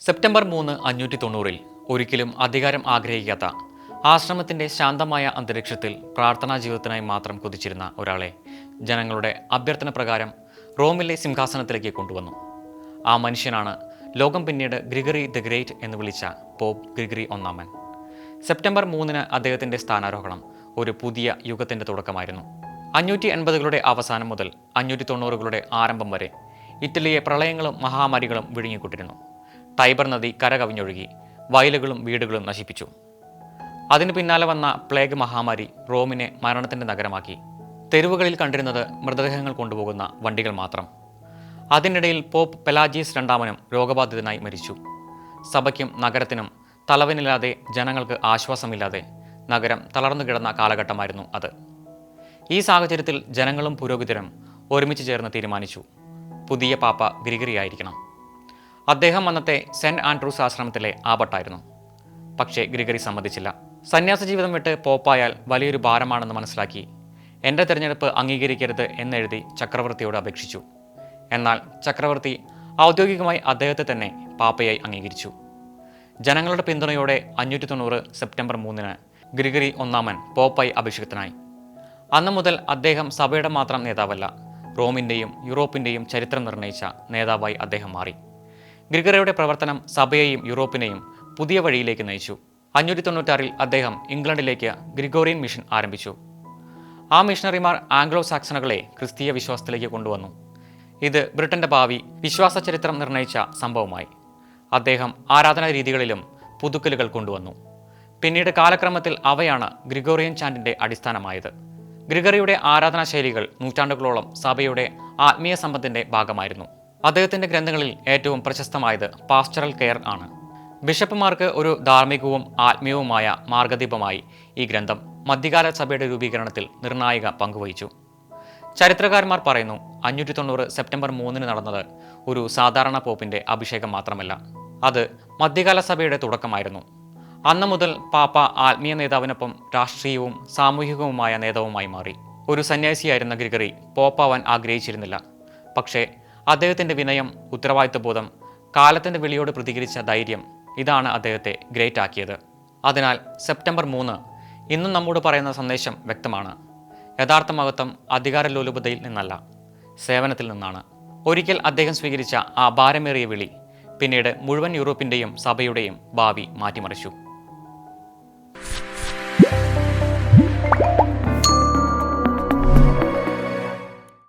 September 3 590 ഒരിക്കലും അധികാരം ആഗ്രഹിക്കാത്ത ആശ്രമത്തിന്റെ ശാന്തമായ അന്തരീക്ഷത്തിൽ പ്രാർത്ഥനാ ജീവിതത്തിനായി മാത്രം കൊതിച്ചിരുന്ന ഒരാളെ ജനങ്ങളുടെ അഭ്യർത്ഥന പ്രകാരം റോമിലെ സിംഹാസനത്തിലേക്ക് കൊണ്ടുവന്നു. ആ മനുഷ്യനാണ് ലോകം പിന്നീട് ഗ്രിഗറി ദ ഗ്രേറ്റ് എന്ന് വിളിച്ച പോപ്പ് ഗ്രിഗറി ഒന്നാമൻ. സെപ്റ്റംബർ 3 അദ്ദേഹത്തിന്റെ സ്ഥാനാരോഹണം ഒരു പുതിയ യുഗത്തിന്റെ തുടക്കമായിരുന്നു. 580കളുടെ അവസാനം മുതൽ 590കളുടെ ആരംഭം വരെ ഇറ്റലിയെ പ്രളയങ്ങളും മഹാമാരികളും വിഴുങ്ങിക്കൊണ്ടിരുന്നു. ടൈബർ നദി കരകവിഞ്ഞൊഴുകി വയലുകളും വീടുകളും നശിപ്പിച്ചു. അതിനു പിന്നാലെ വന്ന പ്ലേഗ് മഹാമാരി റോമിനെ മരണത്തിന്റെ നഗരമാക്കി. തെരുവുകളിൽ കണ്ടിരുന്നത് മൃതദേഹങ്ങൾ കൊണ്ടുപോകുന്ന വണ്ടികൾ മാത്രം. അതിനിടയിൽ പോപ്പ് പെലാജിയസ് രണ്ടാമനും രോഗബാധിതനായി മരിച്ചു. സഭയ്ക്കും നഗരത്തിനും തലവനില്ലാതെ, ജനങ്ങൾക്ക് ആശ്വാസമില്ലാതെ നഗരം തളർന്നു കിടന്ന കാലഘട്ടമായിരുന്നു അത്. ഈ സാഹചര്യത്തിൽ ജനങ്ങളും പുരോഹിതരും ഒരുമിച്ച് ചേർന്ന് തീരുമാനിച്ചു, പുതിയ പാപ്പ ഗ്രിഗറി ആയിരിക്കണം. അദ്ദേഹം അന്നത്തെ സെന്റ് ആൻഡ്രൂസ് ആശ്രമത്തിലെ ആബട്ടായിരുന്നു. പക്ഷേ ഗ്രിഗറി സമ്മതിച്ചില്ല. സന്യാസ ജീവിതം വിട്ട് പോപ്പായാൽ വലിയൊരു ഭാരമാണെന്ന് മനസ്സിലാക്കി എൻ്റെ തിരഞ്ഞെടുപ്പ് അംഗീകരിക്കരുത് എന്നെഴുതി ചക്രവർത്തിയോട് അപേക്ഷിച്ചു. എന്നാൽ ചക്രവർത്തി ഔദ്യോഗികമായി അദ്ദേഹത്തെ തന്നെ പാപ്പയായി അംഗീകരിച്ചു. ജനങ്ങളുടെ പിന്തുണയോടെ 590 സെപ്റ്റംബർ 3 ഗ്രിഗറി ഒന്നാമൻ പോപ്പായി അഭിഷിക്തനായി. അന്നു മുതൽ അദ്ദേഹം സഭയുടെ മാത്രം നേതാവല്ല, റോമിൻ്റെയും യൂറോപ്പിൻ്റെയും ചരിത്രം നിർണയിച്ച നേതാവായി അദ്ദേഹം മാറി. ഗ്രിഗറിയുടെ പ്രവർത്തനം സഭയെയും യൂറോപ്പിനെയും പുതിയ വഴിയിലേക്ക് നയിച്ചു. 596 അദ്ദേഹം ഇംഗ്ലണ്ടിലേക്ക് ഗ്രിഗോറിയൻ മിഷൻ ആരംഭിച്ചു. ആ മിഷണറിമാർ ആംഗ്ലോ സാക്സണുകളെ ക്രിസ്തീയ വിശ്വാസത്തിലേക്ക് കൊണ്ടുവന്നു. ഇത് ബ്രിട്ടന്റെ ഭാവി വിശ്വാസ ചരിത്രം നിർണയിച്ച സംഭവമായി. അദ്ദേഹം ആരാധനാ രീതികളിലും പുതുക്കലുകൾ കൊണ്ടുവന്നു. പിന്നീട് കാലക്രമത്തിൽ അവയാണ് ഗ്രിഗോറിയൻ ചാൻഡിന്റെ അടിസ്ഥാനമായത്. ഗ്രിഗറിയുടെ ആരാധനാ ശൈലികൾ നൂറ്റാണ്ടുകളോളം സഭയുടെ ആത്മീയ സമ്പത്തിന്റെ ഭാഗമായിരുന്നു. അദ്ദേഹത്തിന്റെ ഗ്രന്ഥങ്ങളിൽ ഏറ്റവും പ്രശസ്തമായത് പാസ്റ്ററൽ കെയർ ആണ്. ബിഷപ്പുമാർക്ക് ഒരു ധാർമ്മികവും ആത്മീയവുമായ മാർഗദീപമായി ഈ ഗ്രന്ഥം മധ്യകാല സഭയുടെ രൂപീകരണത്തിൽ നിർണായക പങ്കുവഹിച്ചു. ചരിത്രകാരന്മാർ പറയുന്നു, 590 സെപ്റ്റംബർ 3 നടന്നത് ഒരു സാധാരണ പോപ്പിന്റെ അഭിഷേകം മാത്രമല്ല, അത് മധ്യകാല സഭയുടെ തുടക്കമായിരുന്നു. അന്നു മുതൽ പാപ്പ ആത്മീയ നേതാവിനൊപ്പം രാഷ്ട്രീയവും സാമൂഹികവുമായ നേതാവുമായി മാറി. ഒരു സന്യാസിയായിരുന്ന ഗ്രിഗറി പോപ്പാവാൻ ആഗ്രഹിച്ചിരുന്നില്ല. പക്ഷേ അദ്ദേഹത്തിന്റെ വിനയം, ഉത്തരവാദിത്വബോധം, കാലത്തിന്റെ വിളിയോട് പ്രതികരിച്ച ധൈര്യം, ഇതാണ് അദ്ദേഹത്തെ ഗ്രേറ്റ് ആക്കിയത്. അതിനാൽ സെപ്റ്റംബർ 3 ഇന്നും നമ്മോട് പറയുന്ന സന്ദേശം വ്യക്തമാണ്. യഥാർത്ഥ മഹത്വം അധികാരലോലുപതയിൽ നിന്നല്ല, സേവനത്തിൽ നിന്നാണ്. ഒരിക്കൽ അദ്ദേഹം സ്വീകരിച്ച ആ ഭാരമേറിയ വിളി പിന്നീട് മുഴുവൻ യൂറോപ്പിന്റെയും സഭയുടെയും ഭാവി മാറ്റിമറിച്ചു.